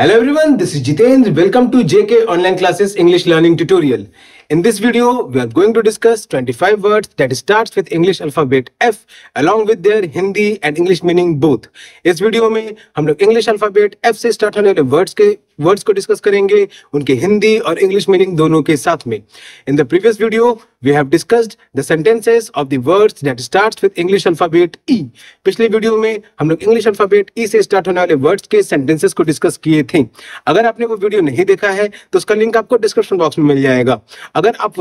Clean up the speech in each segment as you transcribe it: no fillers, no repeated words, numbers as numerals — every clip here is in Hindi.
Hello everyone, this is Jitendra. Welcome to JK Online Classes English Learning Tutorial. In this video, we are going to discuss 25 words that starts with English alphabet F along with their Hindi and English meaning both. इस वीडियो में हम लोग इंग्लिश अल्फाबेट F से स्टार्ट होने वाले वर्ड्स को डिस्कस करेंगे, उनके हिंदी और इंग्लिश मीनिंग दोनों के साथ में. In the previous video, we have discussed the sentences of the words that starts with English alphabet E. पिछले वीडियो में हम लोग इंग्लिश अल्फाबेट E से स्टार्ट होने वाले वर्ड्स के सेंटेंसेस को डिस्कस किए थे. अगर आपने वो वीडियो नहीं देखा है तो उसका लिंक आपको डिस्क्रिप्शन बॉक्स में मिल जाएगा. अगर आप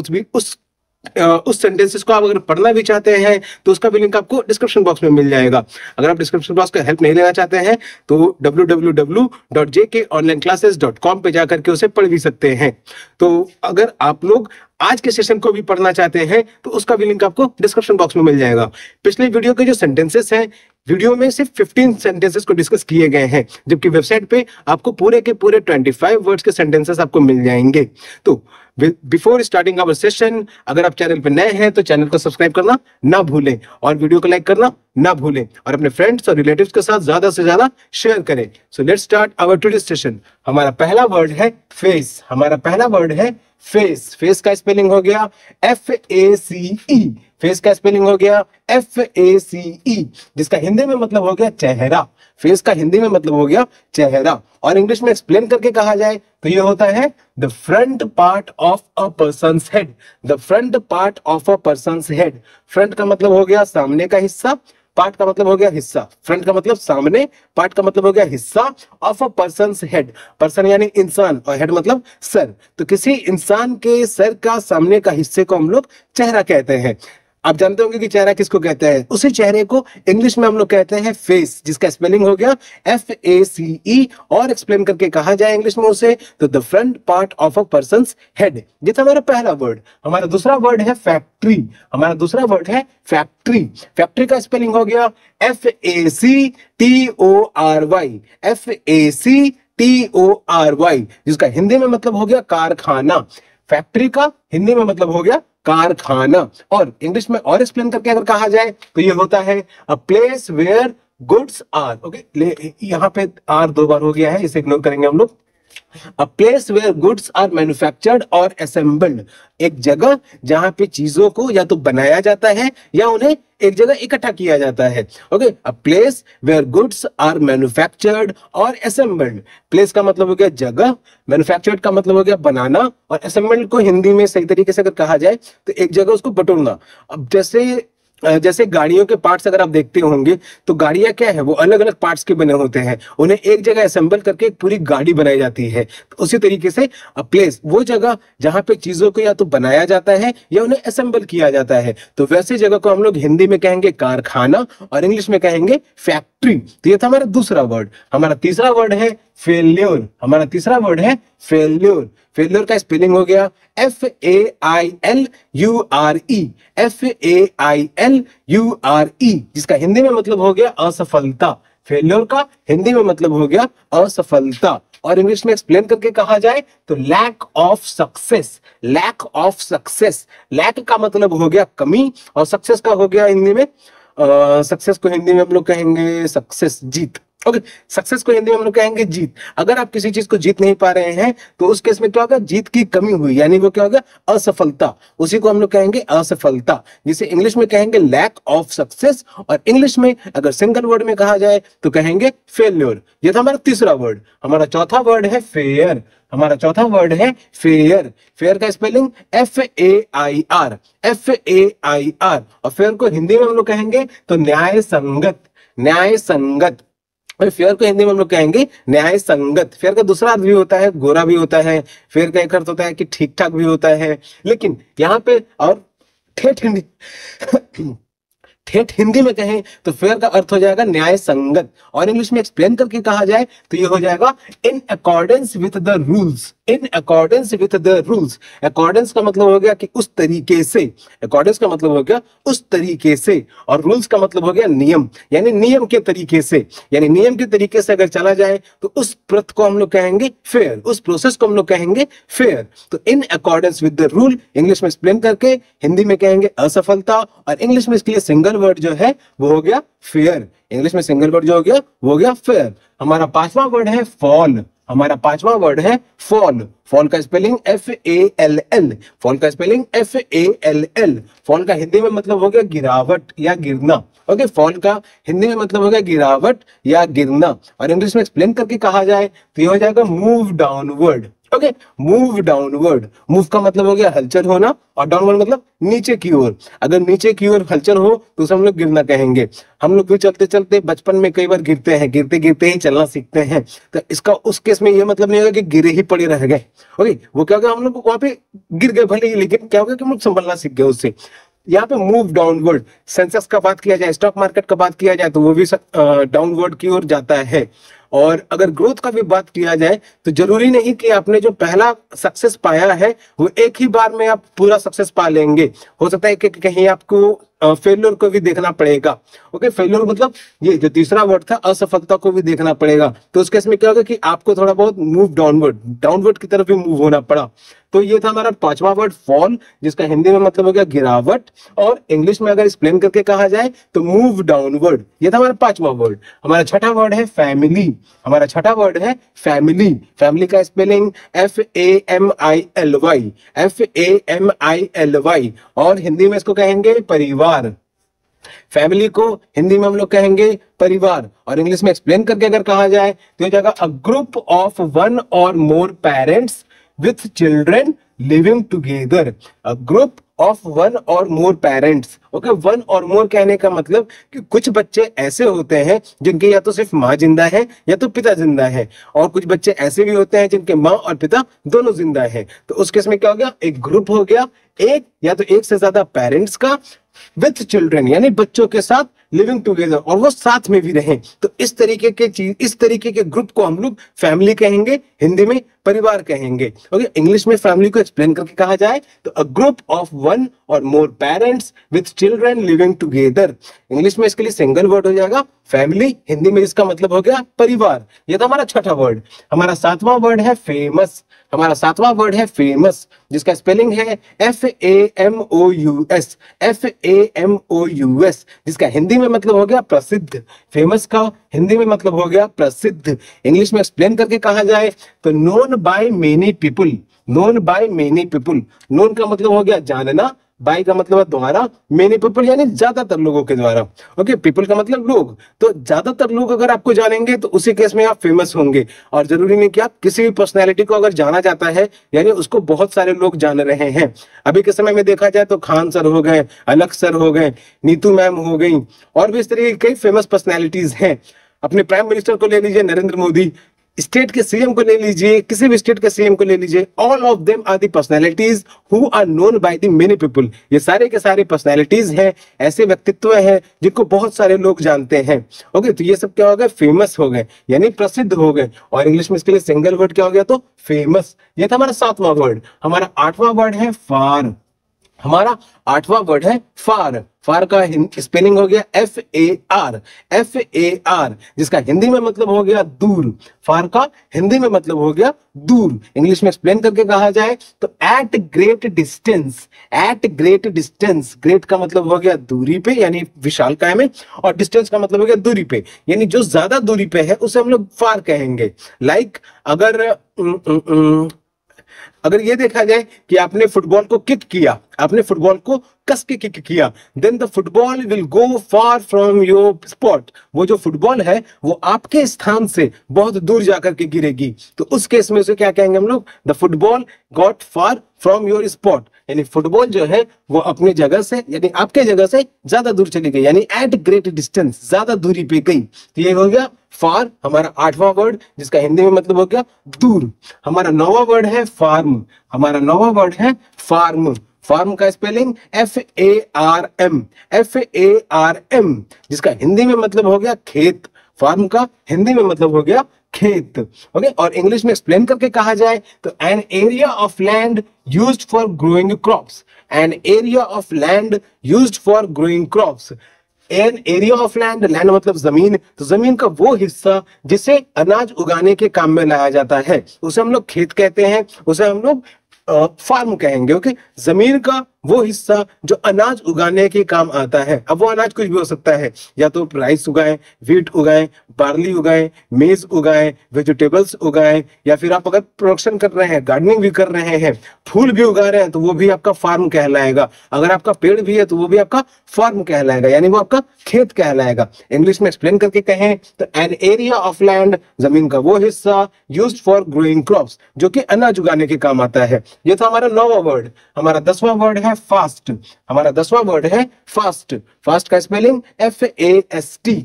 उस सेंटेंसेस को आप अगर पढ़ना भी चाहते हैं तो उसका भी लिंक आपको डिस्क्रिप्शन बॉक्स में मिल जाएगा. अगर आप डिस्क्रिप्शन बॉक्स का हेल्प नहीं लेना चाहते हैं तो www.jkonlineclasses.com पे जाकर के उसे पढ़ भी सकते हैं. तो अगर आप लोग आज के सेशन को भी पढ़ना चाहते हैं तो उसका भी लिंक आपको डिस्क्रिप्शन बॉक्स में मिल जाएगा. पिछले वीडियो के जो सेंटेंसेस हैं, वीडियो में सिर्फ 15 सेंटेंसेस को डिस्कस किए गए हैं, जबकि वेबसाइट पे आपको पूरे के पूरे 25 वर्ड्स के सेंटेंसेस आपको मिल जाएंगे. तो बिफोर स्टार्टिंग आवर सेशन, अगर आप चैनल पर नए हैं तो चैनल को सब्सक्राइब करना ना भूलें और वीडियो को लाइक करना ना भूलें और अपने फ्रेंड्स और रिलेटिव्स के साथ ज्यादा से ज्यादा शेयर करें. So let's start our today session. हमारा पहला वर्ड है फेस. हमारा पहला वर्ड है फेस. फेस का स्पेलिंग हो गया FACE. फेस का स्पेलिंग हो गया FACE, जिसका हिंदी में मतलब हो गया चेहरा. फेस का हिंदी में मतलब हो गया चेहरा और इंग्लिश में एक्सप्लेन करके कहा जाए तो ये होता है the front part of a persons head. The front part of a persons head. Front का मतलब हो गया सामने का हिस्सा, पार्ट का मतलब हो गया हिस्सा. फ्रंट का मतलब सामने, पार्ट का मतलब हो गया हिस्सा of a persons head. Person यानी इंसान और हेड मतलब सर. तो किसी इंसान के सर का सामने का हिस्से को हम लोग चेहरा कहते हैं. आप जानते होंगे कि चेहरा किसको कहते हैं. उसी चेहरे को इंग्लिश में हम लोग कहते हैं फेस, जिसका स्पेलिंग हो गया FACE और एक्सप्लेन करके कहा जाए इंग्लिश में उसे तो the front part of a persons head. ये था हमारा पहला वर्ड. हमारा दूसरा वर्ड है फैक्ट्री. हमारा दूसरा वर्ड है फैक्ट्री. फैक्ट्री का स्पेलिंग हो गया FACTORY. FACTORY, जिसका हिंदी में मतलब हो गया कारखाना. फैक्ट्री का हिंदी में मतलब हो गया कारखाना और इंग्लिश में और एक्सप्लेन करके अगर कहा जाए तो ये होता है a place where goods are. Okay, यहाँ पे आर 2 बार हो गया है, इसे इग्नोर करेंगे हम लोग. A place where goods are manufactured or assembled. एक जगह जहां पे चीजों को या तो बनाया जाता है या उन्हें एक जगह इकट्ठा किया जाता है. Okay, a place where goods are manufactured or assembled. Place का मतलब हो गया जगह, मैन्युफैक्चर्ड का मतलब हो गया बनाना और असेंबल्ड को हिंदी में सही तरीके से अगर कहा जाए तो एक जगह उसको बटोरना. अब जैसे गाड़ियों के पार्ट्स अगर आप देखते होंगे तो गाड़ियां क्या है, वो अलग अलग पार्ट्स के बने होते हैं, उन्हें एक जगह असेंबल करके एक पूरी गाड़ी बनाई जाती है. तो उसी तरीके से प्लेस वो जगह जहां पे चीजों को या तो बनाया जाता है या उन्हें असेंबल किया जाता है. तो वैसे जगह को हम लोग हिंदी में कहेंगे कारखाना और इंग्लिश में कहेंगे फैक्ट्री. तो ये था हमारा दूसरा वर्ड. हमारा तीसरा वर्ड है फेल्योर. हमारा तीसरा वर्ड है फेल्योर. फेल्योर का स्पेलिंग हो गया FAILURE. FAILURE, जिसका हिंदी में मतलब हो गया असफलता. फेल्योर का हिंदी में मतलब हो गया असफलता और इंग्लिश में एक्सप्लेन करके कहा जाए तो lack of success. Lack of success. Lack का मतलब हो गया कमी और सक्सेस का हो गया हिंदी में सक्सेस को हिंदी में हम लोग कहेंगे सक्सेस, जीत. ओके, सक्सेस को हिंदी में हम लोग कहेंगे जीत. अगर आप किसी चीज को जीत नहीं पा रहे हैं तो उस केस में क्या होगा, जीत की कमी हुई, यानी वो क्या होगा, असफलता. उसी को हम लोग कहेंगे असफलता, जिसे इंग्लिश में कहेंगे लैक ऑफ सक्सेस और इंग्लिश में अगर सिंगल वर्ड में कहा जाए तो कहेंगे फेल्योर. ये था हमारा तीसरा वर्ड. हमारा चौथा वर्ड है फेयर. हमारा चौथा वर्ड है फेयर. फेयर का स्पेलिंग FAIR. FAIR और फेयर को हिंदी में हम लोग कहेंगे तो न्याय संगत. न्याय संगत. फेयर को हिंदी में हम लोग कहेंगे न्याय संगत. फेयर का दूसरा अर्थ भी होता है गोरा भी होता है. फेयर का एक अर्थ होता है कि ठीक ठाक भी होता है. लेकिन यहाँ पे और ठेठ हिंदी में कहें तो फेयर का अर्थ हो जाएगा न्याय संगत और इंग्लिश में एक्सप्लेन करके कहा जाए तो ये हो जाएगा in accordance with the rules. In accordance with the rules. Accordance का मतलब हो गया कि उस तरीके से. अकॉर्डेंस का मतलब हो गया उस तरीके से और रूल्स का मतलब हो गया नियम, यानी नियम के तरीके से. यानी नियम के तरीके से अगर चला जाए तो उस प्रथ को हम लोग कहेंगे फेयर. उस प्रोसेस को हम लोग कहेंगे फेयर. तो in accordance with the rule English में एक्सप्लेन करके हिंदी में कहेंगे असफलता और इंग्लिश में इसके लिए सिंगल वर्ड जो है वो हो गया फेयर. इंग्लिश में सिंगल वर्ड जो हो गया वो हो गया फेयर. हमारा पांचवा वर्ड है फॉल. हमारा पांचवा वर्ड है फॉल। फॉल का स्पेलिंग FALL। फॉल का स्पेलिंग FALL। फॉल का हिंदी में मतलब हो गया गिरावट या गिरना। ओके, फॉल का हिंदी में मतलब हो गया गिरावट या गिरना, और इंग्लिश में एक्सप्लेन करके कहा जाए तो ये हो जाएगा move downward. Okay, move downward. Move का मतलब हो गया हलचल होना, और डाउनवर्ड मतलब नीचे की ओर। अगर नीचे की ओर हलचल हो तो उसे हम लोग गिरना कहेंगे। हम लोग भी चलते चलते बचपन में कई बार गिरते हैं, गिरते गिरते ही चलना सीखते हैं, तो इसका उस केस में ये मतलब नहीं होगा कि गिरे ही पड़े रह गए। ओके, वो क्या होगा, हम लोग वहां पे गिर गए भले ही, लेकिन क्या होगा कि हम लोग संभलना सीख गए उससे। यहाँ पे मूव डाउनवर्ड। सेंसेक्स का बात किया जाए, स्टॉक मार्केट का बात किया जाए तो वो भी डाउनवर्ड की ओर जाता है। और अगर ग्रोथ का भी बात किया जाए तो जरूरी नहीं कि आपने जो पहला सक्सेस पाया है वो एक ही बार में आप पूरा सक्सेस पा लेंगे। हो सकता है कि कहीं आपको फेलियर को भी देखना पड़ेगा। ओके, फेलियर मतलब ये जो तीसरा वर्ड था, असफलता को भी देखना पड़ेगा। तो उस केस में क्या होगा कि आपको थोड़ा बहुत मूव डाउनवर्ड की तरफ भी मूव होना पड़ा। तो ये था हमारा पांचवा वर्ड फॉल, जिसका हिंदी में मतलब हो गया गिरावट, और इंग्लिश में अगर एक्सप्लेन करके कहा जाए तो मूव डाउनवर्ड। ये था हमारा पांचवा वर्ड। हमारा छठा वर्ड है फैमिली। हमारा छठा वर्ड है फैमिली। फैमिली का स्पेलिंग FAMILY। FAMILY, और हिंदी में इसको कहेंगे परिवार। फैमिली को हिंदी में हम लोग कहेंगे परिवार, और इंग्लिश में एक्सप्लेन करके अगर कहा जाए तो ये जाएगा अ group of one or more parents with children living together. A group of one or more parents. Okay, one or मोर कहने का मतलब कि कुछ बच्चे ऐसे होते हैं जिनके या तो सिर्फ माँ जिंदा है या तो पिता जिंदा है, और कुछ बच्चे ऐसे भी होते हैं जिनके माँ और पिता दोनों जिंदा है। तो उस केस में क्या हो गया, एक ग्रुप हो गया, एक या तो एक से ज्यादा पेरेंट्स का, विथ चिल्ड्रन यानी बच्चों के साथ, लिविंग टुगेदर और वो साथ में भी रहें। तो इस तरीके के चीज, इस तरीके के ग्रुप को हम लोग फैमिली कहेंगे, हिंदी में परिवार कहेंगे। ओके, इंग्लिश में फैमिली को एक्सप्लेन करके कहा जाए तो a group of one or more parents with children living together. English में इसके लिए सिंगल वर्ड हो जाएगा फैमिली, हिंदी में इसका मतलब हो गया परिवार। ये था हमारा छठा वर्ड। हमारा सातवां वर्ड है फेमस। हमारा सातवां वर्ड है फेमस, जिसका स्पेलिंग है FAMOUS। FAMOUS, जिसका हिंदी में मतलब हो गया प्रसिद्ध। फेमस का हिंदी में मतलब हो गया प्रसिद्ध। इंग्लिश में एक्सप्लेन करके कहा जाए तो known by many people. Known by many people. Known का मतलब हो गया जानना, बाय का मतलब है द्वारा, मेनी पीपल यानी ज्यादातर लोगों के द्वारा। ओके, पीपल का मतलब लोग, तो ज्यादातर लोग अगर आपको जानेंगे तो उसी केस में आप फेमस होंगे। और जरूरी नहीं कि आप किसी भी पर्सनैलिटी को अगर जाना जाता है यानी उसको बहुत सारे लोग जान रहे हैं। अभी के समय में देखा जाए तो खान सर हो गए, अलग सर हो गए, नीतू मैम हो गई, और भी इस तरह की कई फेमस पर्सनैलिटीज हैं। अपने प्राइम मिनिस्टर को ले लीजिए, नरेंद्र मोदी, स्टेट के सीएम को ले लीजिए, किसी भी स्टेट के सीएम को ले लीजिए, all of them are the personalities who are known by the many people. ये सारे के सारे पर्सनैलिटीज हैं, ऐसे व्यक्तित्व हैं जिनको बहुत सारे लोग जानते हैं। ओके, तो ये सब क्या हो गए, फेमस हो गए यानी प्रसिद्ध हो गए, और इंग्लिश में इसके लिए सिंगल वर्ड क्या हो गया, तो फेमस। ये था हमारा सातवां वर्ड। हमारा आठवां वर्ड है फार। हमारा आठवां वर्ड है फार। फार का स्पेलिंग हो गया FAR। FAR, जिसका हिंदी में मतलब हो गया दूर। फार का हिंदी में मतलब हो गया दूर। इंग्लिश में एक्सप्लेन करके कहा जाए तो at great distance. At great distance. Great का मतलब हो गया दूरी पे यानी विशालकाय में, और डिस्टेंस का मतलब हो गया दूरी पे यानी जो ज्यादा दूरी पे है उसे हम लोग फार कहेंगे। लाइक अगर ये देखा जाए कि आपने फुटबॉल को किक किया, आपने फुटबॉल को कस के किक किया, then the football will go far from your spot. वो जो फुटबॉल है वो आपके स्थान से बहुत दूर जाकर के गिरेगी। तो उस केस में उसे क्या कहेंगे हम लोग, the football got far from your spot, यानी फुटबॉल जो है वो अपनी जगह से यानी आपके जगह से ज्यादा दूर चली गई, यानी एट ग्रेट डिस्टेंस, ज्यादा दूरी पे गई। तो ये हो गया फार, हमारा आठवां वर्ड, जिसका हिंदी में मतलब हो गया दूर। हमारा नौवां वर्ड है फार्म। हमारा नौवां वर्ड है फार्म। फार्म का स्पेलिंग FARM। FARM, जिसका हिंदी में मतलब हो गया खेत। फार्म का हिंदी में मतलब हो गया खेत। ओके, और इंग्लिश में एक्सप्लेन करके कहा जाए तो an area of land used for growing crops. An area of land used for growing crops. An area of land, land मतलब जमीन, तो जमीन का वो हिस्सा जिसे अनाज उगाने के काम में लाया जाता है उसे हम लोग खेत कहते हैं, उसे हम लोग फार्म कहेंगे। ओके, जमीन का वो हिस्सा जो अनाज उगाने के काम आता है। अब वो अनाज कुछ भी हो सकता है, या तो राइस उगाएं, व्हीट उगाएं, बार्ली उगाएं, मेज उगाएं, वेजिटेबल्स उगाएं, या फिर आप अगर प्रोडक्शन कर रहे हैं, गार्डनिंग भी कर रहे हैं, फूल भी उगा रहे हैं, तो वो भी आपका फार्म कहलाएगा। अगर आपका पेड़ भी है तो वो भी आपका फार्म कहलाएगा, यानी वो आपका खेत कहलाएगा। इंग्लिश में एक्सप्लेन करके कहें तो एन एरिया ऑफ लैंड, जमीन का वो हिस्सा यूज्ड फॉर ग्रोइंग क्रॉप्स, जो कि अनाज उगाने के काम आता है। ये तो हमारा 9वां वर्ड। हमारा 10वां वर्ड है फास्ट। हमारा 10वां वर्ड है फास्ट। फास्ट का स्पेलिंग FAST।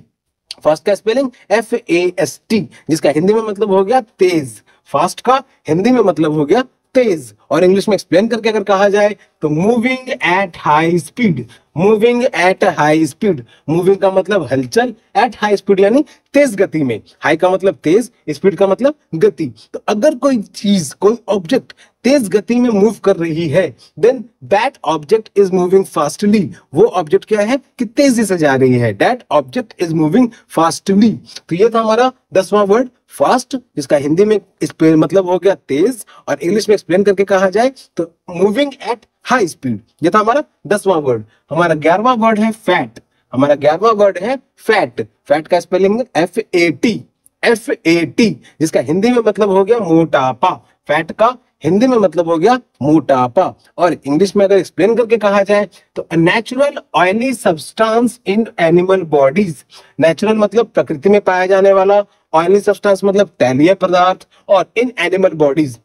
फास्ट का स्पेलिंग FAST, जिसका हिंदी में मतलब हो गया तेज। फास्ट का हिंदी में मतलब हो गया तेज, और इंग्लिश में एक्सप्लेन करके अगर कहा जाए तो moving at high speed. Moving at high speed, moving का मतलब हलचल, एट हाई स्पीड यानी तेज गति में। हाई का मतलब तेज, स्पीड का मतलब गति। तो अगर कोई चीज, कोई ऑब्जेक्ट तेज गति में मूव कर रही है, then that object is moving fastly. वो ऑब्जेक्ट क्या है कि तेजी से जा रही है। That object is moving fastly. तो ये था हमारा 10वां वर्ड फास्ट, जिसका हिंदी में इस पे मतलब हो गया तेज, और इंग्लिश में एक्सप्लेन करके कहा जाए तो मूविंग एट हाई स्पीड। ये था हमारा 10वां वर्ड। हमारा 11वां वर्ड है फैट। हमारा 11वां वर्ड है फैट। फैट का स्पेलिंग FAT। FAT, जिसका हिंदी में मतलब हो गया मोटापा। फैट का हिंदी में मतलब हो गया मोटापा, और इंग्लिश में अगर एक्सप्लेन करके कहा जाए तो natural oily substance in animal bodies. Natural मतलब प्रकृति में पाया जाने वाला, ऑयली सब्सटेंस मतलब तैलीय पदार्थ, और in animal bodies,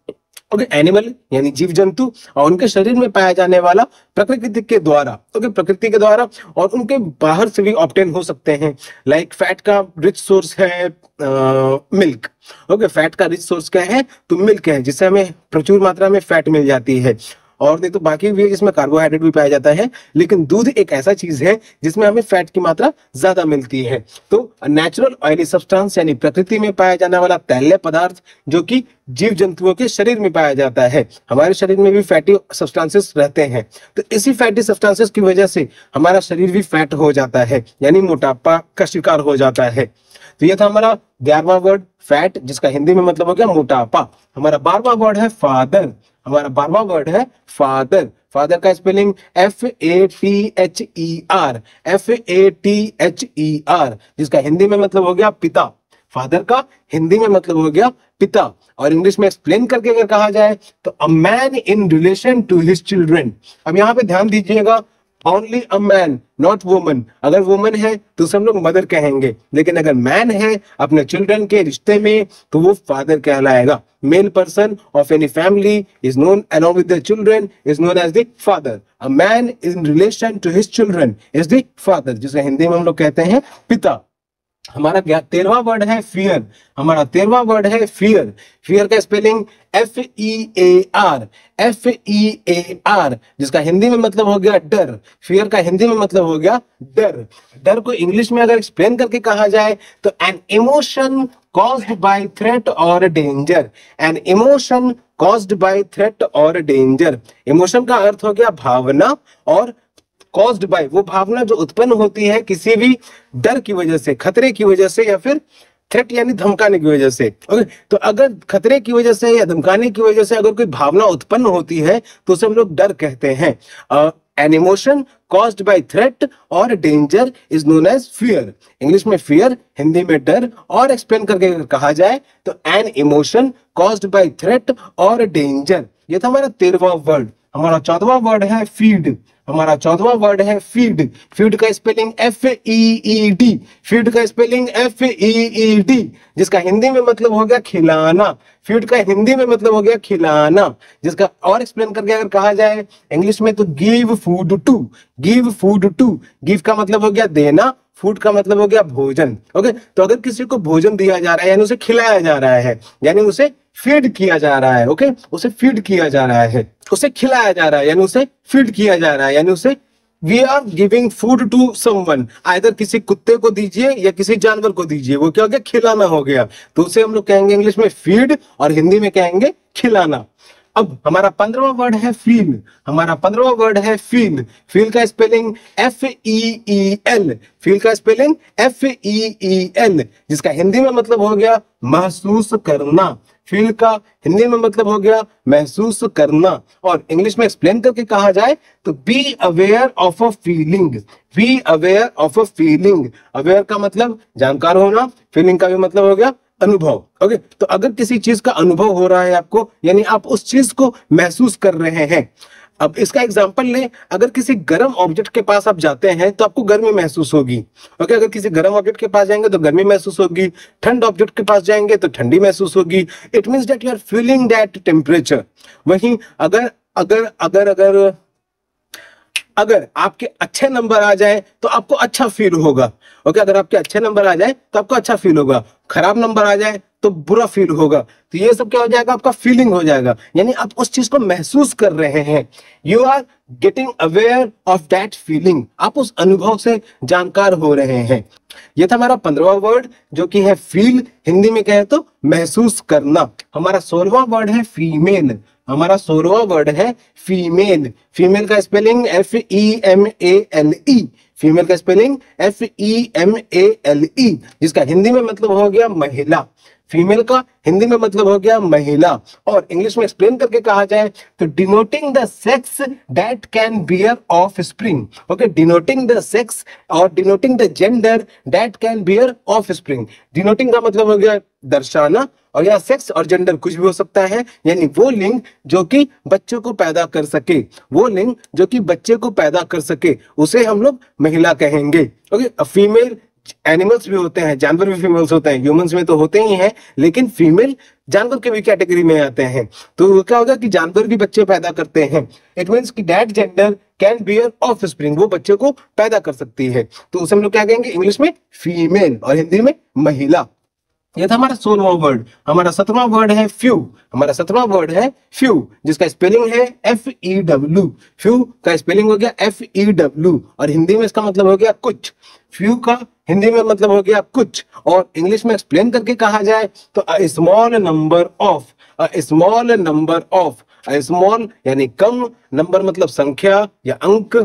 okay, animal यानी जीव जंतु, और उनके शरीर में पाया जाने वाला प्रकृति के द्वारा, ओके, प्रकृति के द्वारा, और उनके बाहर से भी ऑब्टेन हो सकते हैं। लाइक फैट का रिच सोर्स है मिल्क। ओके, फैट का रिच सोर्स क्या है तो मिल्क है, जिससे हमें प्रचुर मात्रा में फैट मिल जाती है। और नहीं तो बाकी भी है जिसमें कार्बोहाइड्रेट भी पाया जाता है, लेकिन दूध एक ऐसा चीज है जिसमें हमें फैट की मात्रा ज्यादा मिलती है। तो नेचुरल ऑयली सब्सटेंस यानी प्रकृति में पाया जाने वाला तैलीय पदार्थ, जो कि जीव जंतुओं के शरीर में पाया जाता है। हमारे शरीर में भी फैटी सब्सटेंसेस रहते हैं, तो इसी फैटी सब्सटेंसेस की वजह से हमारा शरीर भी फैट हो जाता है, यानी मोटापा का शिकार हो जाता है। तो ये था हमारा 11वां वर्ड फैट, जिसका हिंदी में मतलब हो गया मोटापा। हमारा 12वां वर्ड है फादर। हमारा 12वां वर्ड है फादर। फादर का स्पेलिंग FATHER। FATHER, जिसका हिंदी में मतलब हो गया पिता। फादर का हिंदी में मतलब हो गया पिता, और इंग्लिश में एक्सप्लेन करके अगर कहा जाए तो a man in relation to his children. अब यहाँ पे ध्यान दीजिएगा, only a man, not woman. अगर वुमन है तो सब लोग मदर कहेंगे, लेकिन अगर मैन है अपने चिल्ड्रन के रिश्ते में तो वो फादर कहलाएगा। Male person of any family is known along with their children is known as the father. A man in relation to his children is the father, जिसे हिंदी में हम लोग कहते हैं पिता। हमारा 13वां वर्ड है फियर। हमारा 13वां वर्ड है फियर। फियर का स्पेलिंग FEAR। FEAR, जिसका हिंदी में मतलब हो गया डर। फियर का हिंदी में मतलब हो गया डर। डर को इंग्लिश में अगर एक्सप्लेन करके कहा जाए तो an emotion caused by threat or danger। an emotion caused by threat or danger। Emotion का अर्थ हो गया भावना, और caused by वो भावना जो उत्पन्न होती है किसी भी डर की वजह से, खतरे की वजह से, या फिर थ्रेट यानी धमकाने की वजह से। ओके, तो अगर खतरे की वजह से या धमकाने की वजह से अगर कोई भावना उत्पन्न होती है तो उसे हम लोग डर कहते हैं। An emotion caused by threat or danger is known as fear। English में fear, हिंदी में डर, और एक्सप्लेन करके अगर कहा जाए तो an emotion caused by threat or danger। ये था हमारा 13वां वर्ड। हमारा 14वां वर्ड है फीड। हमारा 14वां वर्ड है फीड। फीड का स्पेलिंग FEED। फीड का स्पेलिंग FEED, जिसका हिंदी में मतलब हो गया खिलाना। फीड का हिंदी में मतलब हो गया खिलाना, जिसका और एक्सप्लेन करके अगर कहा जाए इंग्लिश में तो give food to. Give food to, give का मतलब हो गया देना, फूड का मतलब हो गया भोजन। ओके, तो अगर किसी को भोजन दिया जा रहा है यानी उसे खिलाया जा रहा है, यानी उसे फीड किया जा रहा है। ओके, उसे फीड किया जा रहा है, उसे खिलाया जा रहा है, यानी उसे फीड किया जा रहा है, यानी उसे we are giving food to someone. Either किसी कुत्ते को दीजिए या किसी जानवर को दीजिए, वो क्या हो गया खिलाना हो गया। तो उसे हम लोग कहेंगे इंग्लिश में फीड और हिंदी में कहेंगे खिलाना। अब हमारा 15वां वर्ड है फील। हमारा 15वां वर्ड है फील। फील का स्पेलिंग FEEL। फील का स्पेलिंग FEEL, जिसका हिंदी में मतलब हो गया महसूस करना। फील का हिंदी में मतलब हो गया महसूस करना, और इंग्लिश में एक्सप्लेन करके कहा जाए तो be aware of a feeling. Be aware of a feeling. Aware का मतलब जानकार होना, फीलिंग का भी मतलब हो गया अनुभव। ओके, तो अगर किसी चीज का अनुभव हो रहा है आपको, यानी आप उस चीज को महसूस कर रहे हैं। अब इसका एग्जांपल लें, अगर किसी गर्म ऑब्जेक्ट के पास आप जाते हैं तो आपको गर्मी महसूस होगी। ओके, अगर किसी गर्म ऑब्जेक्ट के पास जाएंगे तो गर्मी महसूस होगी, ठंड ऑब्जेक्ट के पास जाएंगे तो ठंडी महसूस होगी। It means that you are feeling that temperature. वहीं अगर अगर अगर अगर अगर आपके अच्छे नंबर आ जाए तो आपको अच्छा फील होगा। ओके, अगर आपके अच्छे नंबर आ जाए तो आपको अच्छा फील होगा, खराब नंबर आ जाए तो बुरा फील होगा। तो ये सब क्या हो जाएगा, आपका फीलिंग हो जाएगा, यानी आप उस चीज को महसूस कर रहे हैं। You are getting aware of that feeling. आप उस अनुभव से जानकार हो रहे हैं। ये था हमारा 15वां वर्ड जो कि है फील। हिंदी में कहे तो महसूस करना। हमारा 16वां वर्ड है फीमेल। हमारा 16वां वर्ड है फीमेल। फीमेल का स्पेलिंग FEMALE। फीमेल का स्पेलिंग FEMALE, जिसका हिंदी में मतलब हो गया महिला। फीमेल का हिंदी में मतलब हो गया महिला, और इंग्लिश में एक्सप्लेन करके कहा जाए तो denoting the sex that can bear offspring. Okay, denoting the sex और denoting the gender that can bear offspring. Denoting का मतलब हो गया दर्शाना, और यहाँ सेक्स और जेंडर कुछ भी हो सकता है, यानी वो लिंग जो कि बच्चों को पैदा कर सके। वो लिंग जो कि बच्चे को पैदा कर सके उसे हम लोग महिला कहेंगे। ओके, फीमेल एनिमल्स भी होते हैं, जानवर भी फीमेल्स होते हैं, ह्यूमंस में तो होते ही हैं, लेकिन फीमेल जानवर के भी कैटेगरी में आते हैं। तो क्या होगा कि जानवर भी बच्चे पैदा करते हैं। इट मींस कि that gender can bear of spring, वो बच्चे को पैदा कर सकती है, तो उसे हम लोग क्या कहेंगे इंग्लिश में फीमेल और हिंदी में महिला। ये था हमारा 16वां वर्ड। हमारा 17वां वर्ड है फ्यू। हमारा 17वां वर्ड है फ्यू, जिसका स्पेलिंग है FEW। फ्यू का स्पेलिंग हो गया FEW, और हिंदी में इसका मतलब हो गया कुछ। फ्यू का हिंदी में मतलब हो गया कुछ, और इंग्लिश में एक्सप्लेन करके कहा जाए तो a small number of. A small number of. A small यानी कम, नंबर मतलब संख्या या अंक,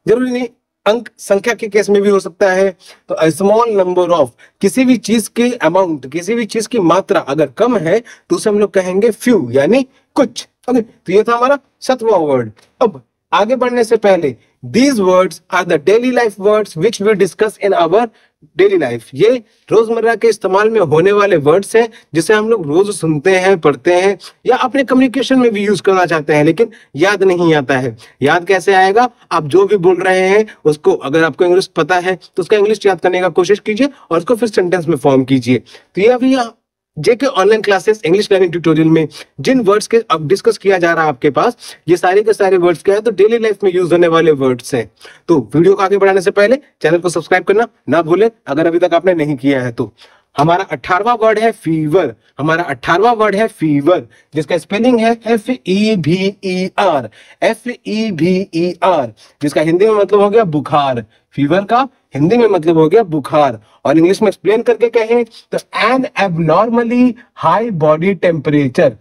जरूरी नहीं अंक संख्या के केस में भी हो सकता है। तो अ स्मॉल नंबर ऑफ, किसी भी चीज के अमाउंट, किसी भी चीज की मात्रा अगर कम है तो उसे हम लोग कहेंगे फ्यू, यानी कुछ। ओके, तो ये था हमारा 7वां वर्ड। अब आगे बढ़ने से पहले, these words are the daily life words which we discuss in our daily life. ये रोजमर्रा के इस्तेमाल में होने वाले वर्ड्स हैं जिसे हम लोग रोज सुनते हैं, पढ़ते हैं, या अपने कम्युनिकेशन में भी यूज करना चाहते हैं, लेकिन याद नहीं आता है। याद कैसे आएगा, आप जो भी बोल रहे हैं उसको, अगर आपको इंग्लिश पता है तो उसका इंग्लिश याद करने का कोशिश कीजिए और उसको फिर सेंटेंस में फॉर्म कीजिए। तो ये अभी JK online classes English learning tutorial में जिन वर्ड्स के अब डिस्कस किया जा रहा है आपके पास, ये सारे के सारे वर्ड्स क्या है, तो डेली लाइफ में यूज होने वाले वर्ड्स हैं। तो वीडियो को आगे बढ़ाने से पहले चैनल को सब्सक्राइब करना ना भूलें, अगर अभी तक आपने नहीं किया है तो। हमारा 18वां वर्ड है फीवर। हमारा 18वां वर्ड है फीवर, जिसका स्पेलिंग है FEVER। FEVER, जिसका हिंदी में मतलब हो गया बुखार। फीवर का हिंदी में मतलब हो गया बुखार, और इंग्लिश में एक्सप्लेन करके कहें तो an abnormally high body temperature.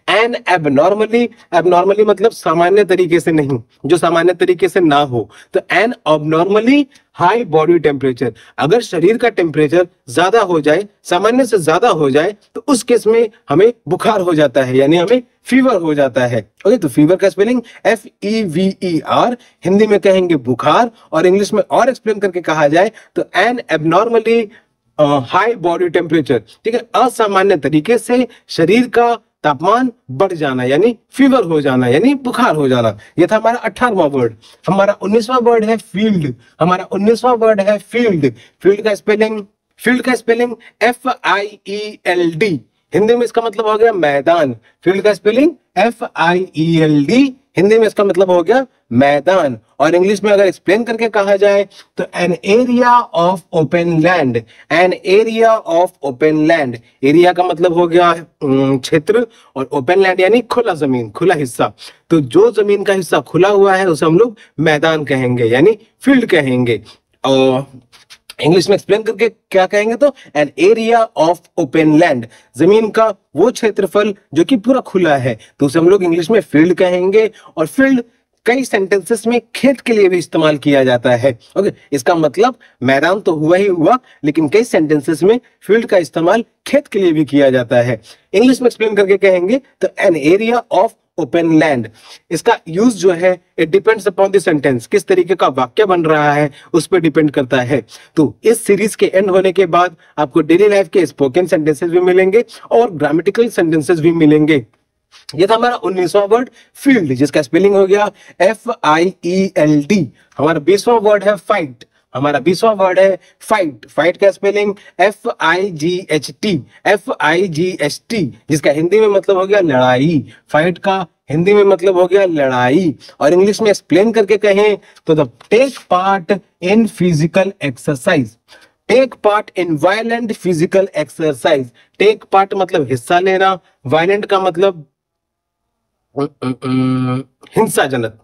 An abnormally, abnormally मतलब सामान्य तरीके से नहीं, जो सामान्य तरीके से ना हो। तो an abnormally high body temperature, अगर शरीर का टेम्परेचर ज्यादा हो जाए, सामान्य से ज्यादा हो जाए, तो उस केस में हमें बुखार हो जाता है, यानी हमें फीवर हो जाता है। ओके, तो फीवर का स्पेलिंग FEVER, हिंदी में कहेंगे बुखार, और इंग्लिश में और एक्सप्लेन करके कहा जाए तो an abnormally high body temperature. ठीक है, असामान्य तरीके से शरीर का तापमान बढ़ जाना, यानी फीवर हो जाना, यानी बुखार हो जाना। यह था हमारा 18वां वर्ड। हमारा 19वां वर्ड है फील्ड। हमारा 19वां वर्ड है फील्ड। फील्ड का स्पेलिंग FIELD, हिंदी में इसका मतलब हो गया मैदान। फील्ड का स्पेलिंग FIELD, हिंदी में इसका मतलब हो गया मैदान, और इंग्लिश में अगर एक्सप्लेन करके कहा जाए तो an area of open land. An area of open land, area का मतलब हो गया क्षेत्र, और ओपन लैंड यानी खुला जमीन, खुला हिस्सा। तो जो जमीन का हिस्सा खुला हुआ है उसे हम लोग मैदान कहेंगे, यानी फील्ड कहेंगे। और इंग्लिश में एक्सप्लेन करके क्या कहेंगे तो an area of open land, जमीन का वो क्षेत्रफल जो कि पूरा खुला है, तो उसे हम लोग इंग्लिश में फील्ड कहेंगे। और फील्ड कई सेंटेंसेस में खेत के लिए भी इस्तेमाल किया जाता है। ओके, इसका मतलब मैदान तो हुआ ही हुआ, लेकिन कई सेंटेंसेस में फील्ड का इस्तेमाल खेत के लिए भी किया जाता है। इंग्लिश में एक्सप्लेन करके कहेंगे तो an area of open land. इसका यूज जो है it depends upon the sentence, किस तरीके का वाक्य बन रहा है उस पर डिपेंड करता है। तो इस सीरीज के एंड होने के बाद आपको डेली लाइफ के स्पोकन सेंटेंसेस भी मिलेंगे और ग्रामेटिकल सेंटेंसेस भी मिलेंगे। ये था हमारा 19वां वर्ड फील्ड, जिसका स्पेलिंग हो गया FIELD। हमारा 20वां वर्ड है फाइट। हमारा 20वां वर्ड है फाइट। फाइट का स्पेलिंग FIGHT, जिसका हिंदी में मतलब हो गया लड़ाई। फाइट का हिंदी में मतलब हो गया लड़ाई। और इंग्लिश में एक्सप्लेन करके कहें तो the take part in physical exercise. Take part in violent physical exercise. Take part मतलब हिस्सा लेना, वायलेंट का मतलब हिंसाजनक,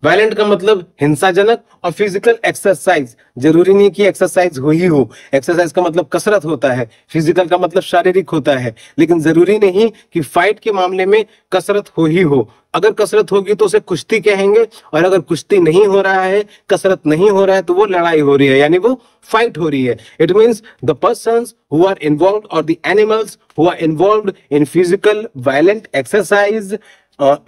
वायलेंट का मतलब हिंसाजनक, और फिजिकल एक्सरसाइज जरूरी नहीं कि एक्सरसाइज हो ही हो। एक्सरसाइज का मतलब कसरत होता है, फिजिकल का मतलब शारीरिक होता है, लेकिन जरूरी नहीं कि फाइट के मामले में कसरत हो ही हो। अगर कसरत होगी तो उसे कुश्ती कहेंगे, और अगर कुश्ती नहीं हो रहा है, कसरत नहीं हो रहा है, तो वो लड़ाई हो रही है, यानी वो फाइट हो रही है। It means the persons who are involved और the animals who are involved in physical violent exercise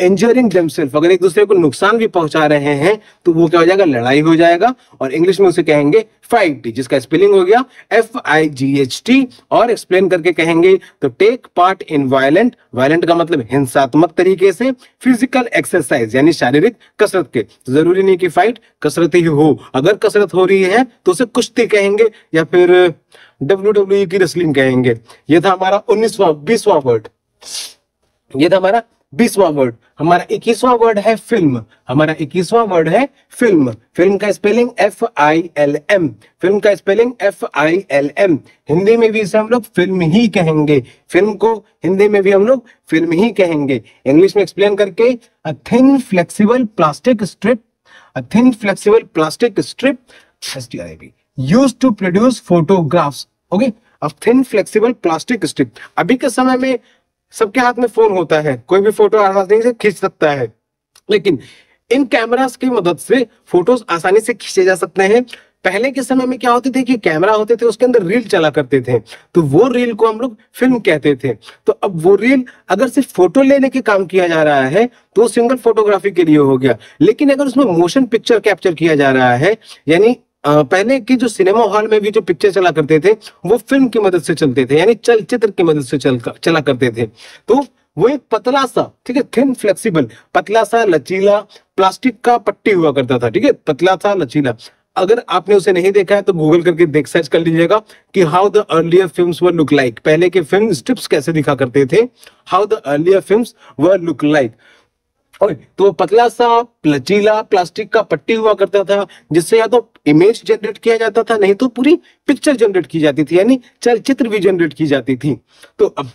injuring themselves. अगर एक दूसरे को नुकसान भी पहुंचा रहे हैं तो वो क्या हो जाएगा, लड़ाई हो जाएगा। और इंग्लिश में उसे कहेंगे फाइट, जिसका स्पेलिंग हो गया FIGHT। और एक्सप्लेन करके कहेंगे तो take part in violent, violent का मतलब हिंसात्मक तरीके से, फिजिकल एक्सरसाइज यानी शारीरिक कसरत के। तो जरूरी नहीं कि फाइट कसरत ही हो, अगर कसरत हो रही है तो उसे कुश्ती कहेंगे या फिर WWE की रेसलिंग कहेंगे। ये था हमारा 20वां वर्ड। ये था हमारा 20वां वर्ड। हमारा 21वां वर्ड है फिल्म। हमारा 21वां वर्ड है फिल्म। फिल्म का स्पेलिंग FILM। फिल्म का स्पेलिंग FILM। हिंदी में भी इसे हम लोग फिल्म ही कहेंगे। फिल्म को हिंदी में भी हम लोग फिल्म ही कहेंगे। इंग्लिश में एक्सप्लेन करके a thin flexible plastic strip, a thin flexible plastic strip STRIP used to produce photographs. Okay, a thin flexible plastic strip. अभी के समय में सबके हाथ में फोन होता है, कोई भी फोटो आसानी से खींच सकता है, लेकिन इन कैमरास की मदद से फोटोज आसानी से खींचे जा सकते हैं। पहले के समय में क्या होते थे कि कैमरा होते थे, उसके अंदर रील चला करते थे, तो वो रील को हम लोग फिल्म कहते थे। तो अब वो रील अगर सिर्फ फोटो लेने के काम किया जा रहा है तो सिंगल फोटोग्राफी के लिए हो गया, लेकिन अगर उसमें मोशन पिक्चर कैप्चर किया जा रहा है, यानी पहले की जो सिनेमा हॉल में भी जो पिक्चर चला करते थे वो फिल्म की मदद से चलते थे, यानी चलचित्र की मदद से चला करते थे। तो वो एक पतला सा, ठीक है, थिन फ्लेक्सिबल, पतला सा लचीला प्लास्टिक का पट्टी हुआ करता था, ठीक है, पतला सा लचीला। अगर आपने उसे नहीं देखा है तो गूगल करके देख सर्च कर लीजिएगा कि how the earlier films were look like. पहले के फिल्म स्ट्रिप्स कैसे दिखा करते थे, how the earlier films were look like. तो पतला सा लचीला प्लास्टिक का पट्टी हुआ करता था, जिससे या तो इमेज जनरेट किया जाता था, नहीं तो पूरी पिक्चर जनरेट की जाती थी, यानी चलचित्र भी जनरेट की जाती थी। तो अब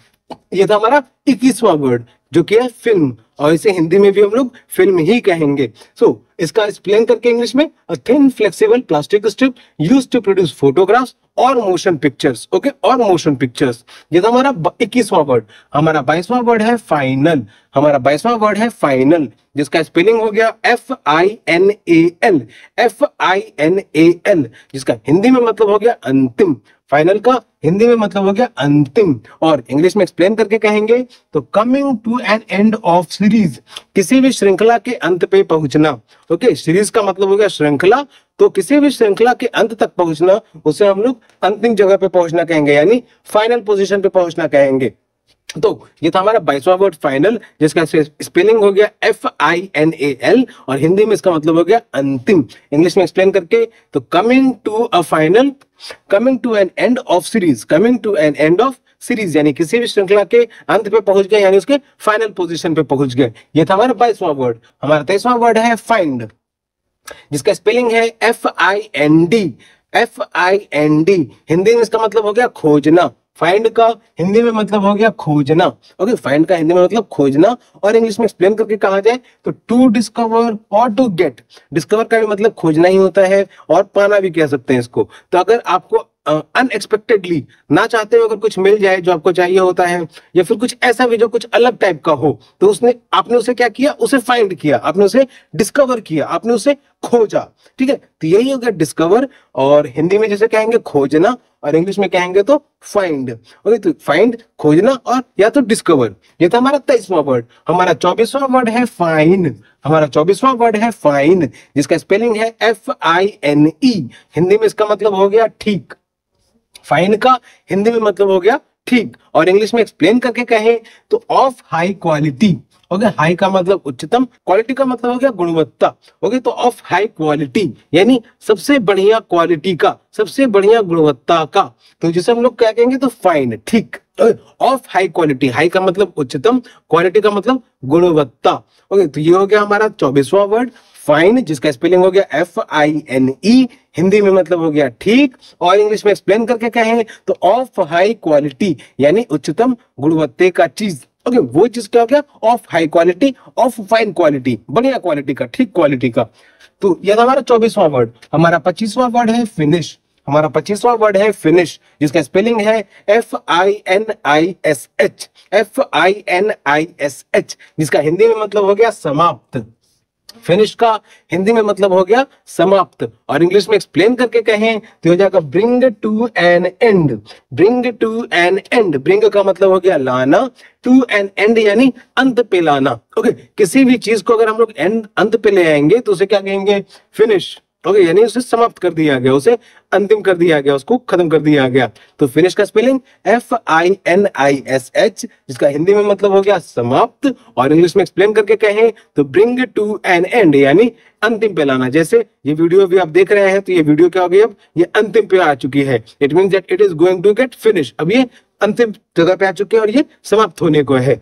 ये था हमारा 21वां वर्ड जो कि है फिल्म, और इसे हिंदी में भी हम लोग फिल्म ही कहेंगे। सो इसका एक्सप्लेन करके इंग्लिश में a thin flexible plastic strip used to produce photographs और मोशन पिक्चर्स। ओके, और मोशन पिक्चर्स। ये था हमारा 21वां वर्ड। हमारा 22वां वर्ड है फाइनल। हमारा 22वां वर्ड है फाइनल, जिसका स्पेलिंग हो गया FINAL। FINAL, जिसका हिंदी में मतलब हो गया अंतिम। फाइनल का हिंदी में मतलब हो गया अंतिम, और इंग्लिश में एक्सप्लेन करके कहेंगे तो coming to an end of series, किसी भी श्रृंखला के अंत पे पहुंचना। ओके, सीरीज का मतलब हो गया श्रृंखला, तो किसी भी श्रृंखला के अंत तक पहुंचना उसे हम लोग अंतिम जगह पे पहुंचना कहेंगे, यानी फाइनल पोजीशन पे पहुंचना कहेंगे। तो ये था हमारा 22वां वर्ड फाइनल, जिसका स्पेलिंग हो गया FINAL, और हिंदी में इसका मतलब हो गया अंतिम। इंग्लिश में एक्सप्लेन करके तो coming to a final, coming to an end of series, coming to an end of series, यानी किसी भी श्रृंखला के अंत पे पहुंच गए, यानी उसके फाइनल पोजीशन पे पहुंच गए। ये था हमारा 22वां वर्ड। हमारा 23वां वर्ड है फाइंड, जिसका स्पेलिंग है FIND। FIND, हिंदी में इसका मतलब हो गया खोजना। फाइंड का हिंदी में मतलब हो गया खोजना। ओके, फाइंड का हिंदी में मतलब खोजना, और इंग्लिश में एक्सप्लेन करके कहा जाए तो टू डिस्कवर और टू गेट। डिस्कवर का भी मतलब खोजना ही होता है, और पाना भी कह सकते हैं इसको। तो अगर आपको अनएक्सपेक्टेडली, ना चाहते हुए अगर कुछ मिल जाए जो आपको चाहिए होता है, या फिर कुछ ऐसा भी जो कुछ अलग टाइप का हो, तो उसने आपने उसे क्या किया, उसे फाइंड किया, आपने उसे डिस्कवर किया, आपने उसे खोजा। ठीक है, तो यही हो गया डिस्कवर, और हिंदी में जैसे कहेंगे खोजना, और इंग्लिश में कहेंगे तो फाइंड। ओके, तो फाइंड, खोजना और या तो डिस्कवर। ये था हमारा 23वां वर्ड। हमारा 24वां वर्ड है फाइन। हमारा 24वां वर्ड है फाइन, जिसका स्पेलिंग है FINE। हिंदी में इसका मतलब हो गया ठीक। फाइन का हिंदी में मतलब हो गया ठीक, और इंग्लिश में एक्सप्लेन करके कहें तो of high quality. Okay, high का मतलब उच्चतम, क्वालिटी का मतलब हो गया गुणवत्ता। ओके, तो ऑफ हाई क्वालिटी यानी सबसे बढ़िया क्वालिटी का, सबसे बढ़िया गुणवत्ता का। तो जिसे हम लोग क्या कहेंगे, तो फाइन, ठीक। ऑफ हाई क्वालिटी, हाई का मतलब उच्चतम, क्वालिटी का मतलब गुणवत्ता। ओके, तो ये हो गया हमारा 24वां वर्ड फाइन, जिसका स्पेलिंग हो गया FINE। हिंदी में मतलब हो गया ठीक, और इंग्लिश में एक्सप्लेन करके कहें तो ऑफ हाई क्वालिटी यानी उच्चतम गुणवत्ता का चीज। ओके, वो चीज क्या हो गया, of high quality, of fine quality, बढ़िया क्वालिटी का, ठीक क्वालिटी का। तो यह था हमारा 24वां वर्ड। हमारा 25वां वर्ड है फिनिश। हमारा 25वां वर्ड है फिनिश, जिसका स्पेलिंग है FINISH। FINISH, जिसका हिंदी में मतलब हो गया समाप्त। फिनिश का हिंदी में मतलब हो गया समाप्त, और इंग्लिश में एक्सप्लेन करके कहें तो हो जाएगा bring to an end. Bring to an end, bring का मतलब हो गया लाना, टू एन एंड यानी अंत पे लाना। ओके, किसी भी चीज को अगर हम लोग एंड, अंत पे ले आएंगे तो उसे क्या कहेंगे, फिनिश। ओके, यानी उसे समाप्त कर दिया गया, उसे अंतिम कर दिया गया, उसको खत्म कर दिया गया। तो फिनिश का स्पेलिंग FINISH, जिसका हिंदी में मतलब हो गया समाप्त, और इंग्लिश में एक्सप्लेन करके कहें तो ब्रिंग टू एन एंड यानी अंतिम पे लाना। जैसे ये वीडियो भी आप देख रहे हैं, तो ये वीडियो क्या हो गई, अब ये अंतिम पे आ चुकी है। It means that it is going to get finish. अब ये अंतिम जगह पे आ चुके हैं और ये समाप्त होने को है।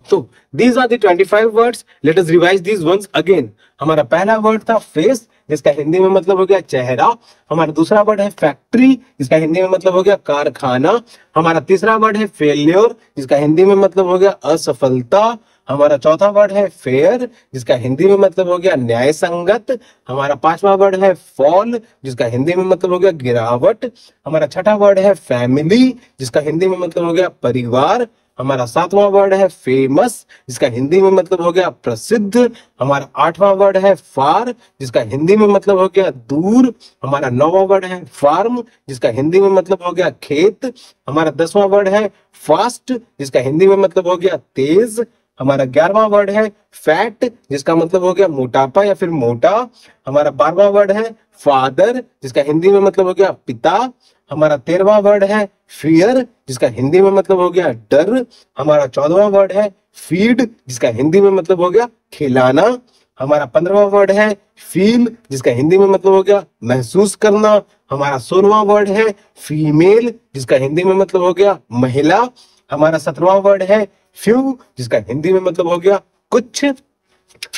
तो these are the 25 words. Let us revise these once again. हमारा पहला वर्ड था फेस, जिसका हिंदी में मतलब हो गया चेहरा। हमारा दूसरा वर्ड है फैक्ट्री, जिसका हिंदी में मतलब हो गया कारखाना। हमारा तीसरा वर्ड है फेल्योर, जिसका हिंदी में मतलब हो गया असफलता। हमारा चौथा वर्ड है फेयर, जिसका हिंदी में मतलब हो गया न्याय संगत। हमारा पांचवा वर्ड है फॉल, जिसका हिंदी में मतलब हो गया गिरावट। हमारा छठा वर्ड है फैमिली, जिसका हिंदी में मतलब हो गया परिवार। हमारा सातवां वर्ड है फेमस, जिसका हिंदी में मतलब हो गया प्रसिद्ध। हमारा आठवां वर्ड है फार, जिसका हिंदी में मतलब हो गया दूर। हमारा नौवां वर्ड है फार्म, जिसका हिंदी में मतलब हो गया खेत। हमारा 10वां वर्ड है फास्ट, जिसका हिंदी में मतलब हो गया तेज। हमारा 11वां वर्ड है फैट, जिसका मतलब हो गया मोटापा या फिर मोटा। हमारा 12वां वर्ड है फादर, जिसका हिंदी में मतलब हो गया पिता। हमारा 13वां वर्ड है फियर, जिसका हिंदी में मतलब हो गया डर। हमारा 14वां वर्ड है फीड, जिसका हिंदी में मतलब हो गया खिलाना। हमारा 15वां वर्ड है फील, जिसका हिंदी में मतलब हो गया महसूस करना। हमारा 16वां वर्ड है फीमेल, जिसका हिंदी में मतलब हो गया महिला। हमारा 17वां वर्ड है फ्यू, जिसका हिंदी में मतलब हो गया कुछ।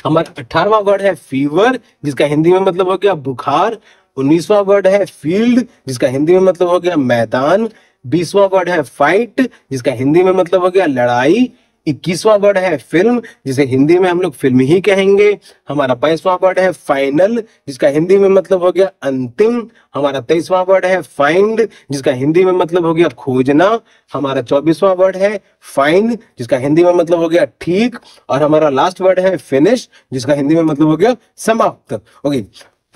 हमारा 18वां वर्ड है फीवर, जिसका हिंदी में मतलब हो गया बुखार। 19वां वर्ड है फील्ड, जिसका हिंदी में मतलब हो गया मैदान। 20वां वर्ड है फाइट, जिसका हिंदी में मतलब हो गया लड़ाई। 21वां वर्ड है फिल्म, जिसे हिंदी में हम लोग फिल्म ही कहेंगे। हमारा 22वां वर्ड है फाइनल, जिसका हिंदी में मतलब हो गया अंतिम। हमारा 23वां वर्ड है फाइंड, जिसका हिंदी में मतलब हो गया खोजना। हमारा 24वां वर्ड है फाइन, जिसका हिंदी में मतलब हो गया ठीक। और हमारा लास्ट वर्ड है फिनिश, जिसका हिंदी में मतलब हो गया समाप्त। ओके,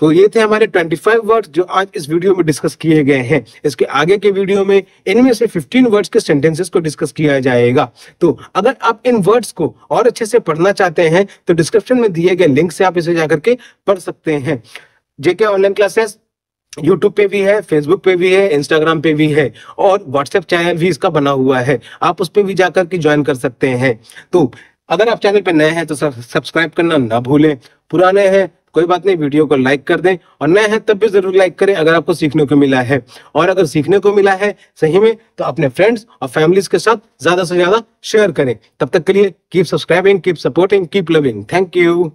तो ये थे हमारे 25 वर्ड्स जो आज इस वीडियो में डिस्कस किए गए हैं। इसके आगे के वीडियो में इनमें से 15 वर्ड्स के सेंटेंसेस को डिस्कस किया जाएगा। तो अगर आप इन वर्ड्स को और अच्छे से पढ़ना चाहते हैं तो डिस्क्रिप्शन में दिए गए लिंक से आप इसे जाकर के पढ़ सकते हैं। जेके ऑनलाइन क्लासेस यूट्यूब पे भी है, फेसबुक पे भी है, इंस्टाग्राम पे भी है, और व्हाट्सएप चैनल भी इसका बना हुआ है। आप उस पर भी जाकर के ज्वाइन कर सकते हैं। तो अगर आप चैनल पे नए हैं तो सब्सक्राइब करना ना भूलें। पुराने हैं कोई बात नहीं, वीडियो को लाइक कर दें, और नए हैं तब भी जरूर लाइक करें अगर आपको सीखने को मिला है। और अगर सीखने को मिला है सही में तो अपने फ्रेंड्स और फैमिलीज के साथ ज्यादा से ज्यादा शेयर करें। तब तक के लिए keep subscribing, keep supporting, keep loving. Thank you.